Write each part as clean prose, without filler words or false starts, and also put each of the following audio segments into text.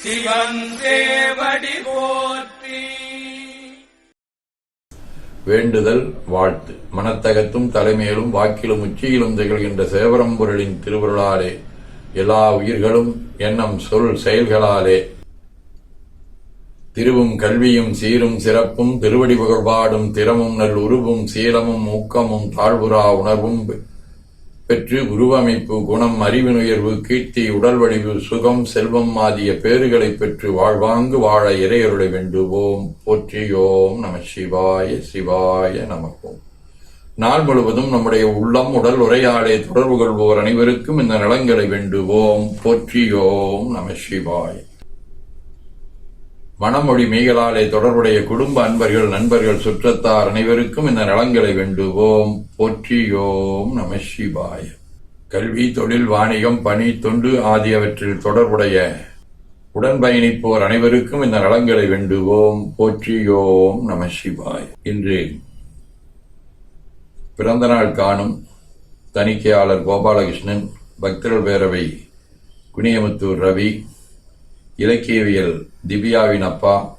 சிவன் சேவடி போற்றி. வேண்டுதல் வாழ்த்து. மனத்தகத்தும் தலைமையிலும் வாக்கிலும் உச்சியிலும் திகழ்கின்ற சேவரம்பொருளின் திருவருளாலே எல்லா உயிர்களும் எண்ணம் சொல் செயல்களாலே திருவும் கல்வியும் சீரும் சிறப்பும் திருவடி புகழ்பாடும் திறமும் நல் உருவும் சீலமும் ஊக்கமும் தாழ்வுறா உணர்வும் பெற்று உருவமைப்பு குணம் அறிவினுயர்வு கீர்த்தி உடல் வடிவு சுகம் செல்வம் ஆகிய பேறுகளை பெற்று வாழ்வாங்கு வாழ இறையருளை வேண்டுவோம். போற்றியோம் நம சிவாய சிவாய நமக்கும். நாள் முழுவதும் நம்முடைய உள்ளம் உடல் உரையாடே தொடர்பு கொள்வோர் அனைவருக்கும் இந்த நலங்களை வேண்டுவோம். போற்றியோம் நம சிவாய. மனமொழி மெய்களாலே தொடர்புடைய குடும்ப அன்பர்கள் நண்பர்கள் சுற்றத்தார் அனைவருக்கும் இந்த நலங்களை வேண்டுவோம். போற்றியோம் நம சிவாய. கல்வி தொழில் வாணிகம் பணி தொண்டு ஆகியவற்றில் தொடர்புடைய உடன் பயணிப்போர் அனைவருக்கும் இந்த நலங்களை வேண்டுவோம். போற்றியோம் நம சிவாய. இன்று பிறந்தநாள் காணும் தணிக்கையாளர் கோபாலகிருஷ்ணன், பக்தர்கள் பேரவை குனியமுத்தூர் ரவி, இலக்கியவியல் திவ்யாவின் அப்பா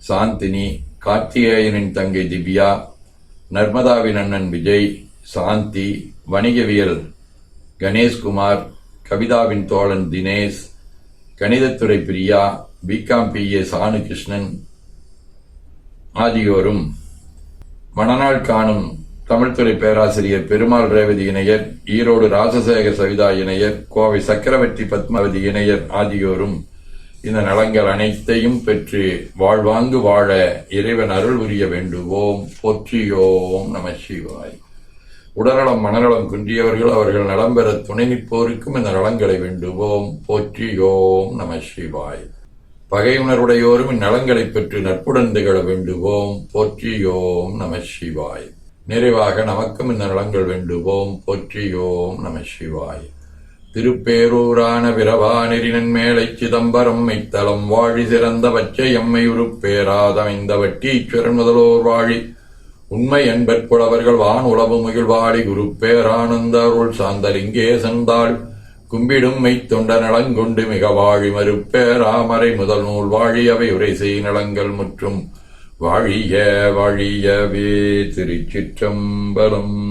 சாந்தினி, கார்த்திகேயனின் தங்கை திவ்யா, நர்மதாவின் அண்ணன் விஜய், சாந்தி, வணிகவியல் கணேஷ்குமார், கவிதாவின் தோழன் தினேஷ், கணிதத்துறை பிரியா, பிகாம் PA சானுகிருஷ்ணன் ஆகியோரும், மணநாள் காணும் தமிழ்துறை பேராசிரியர் பெருமாள் ரேவதி இணையர், ஈரோடு ராசசேகர் சவிதா இணையர், கோவை சக்கரவர்த்தி பத்மாவதி இணையர் ஆகியோரும் இந்த நலங்கள் அனைத்தையும் பெற்று வாழ்வாங்கு வாழ இறைவன் அருள் புரிய வேண்டுவோம். போற்றியோம் நம சிவாய். உடல்நலம் மனநலம் குன்றியவர்கள் அவர்கள் நலம் பெற துணை நிற்போருக்கும் இந்த நலங்களை வேண்டுவோம். போற்றியோம் நம சிவாய். பகையுணர்வுடையோரும் இந்நலங்களை பெற்று நட்புடன் திகழ வேண்டுவோம். போற்றியோம் நம சிவாய். நிறைவாக நமக்கும் இந்த நலங்கள் வேண்டுவோம். போற்றியோம் நம சிவாய். திருப்பேரூரான விரவானெறினன் மேலை சிதம்பரம் மெய்த்தலம் வாழி சிறந்த பச்சை எம்மை உருப்பேராதமைந்த வட்டீஸ்வரன் முதலோர் வாழி உண்மை என்பற்புலவர்கள் வான் உளவு முகிழ்வாடி குருப்பேரானந்த அருள் சாந்தலிங்கே சென்றாள் கும்பிடும் மெய்த்தொண்ட நலங்கொண்டு மிக வாழி மறுப்பேராமரை முதல் நூல் வாழியவை உரை செய் நலங்கள் முற்றும் வாழிய வாழியவே. திருச்சிற்றம்பலம்.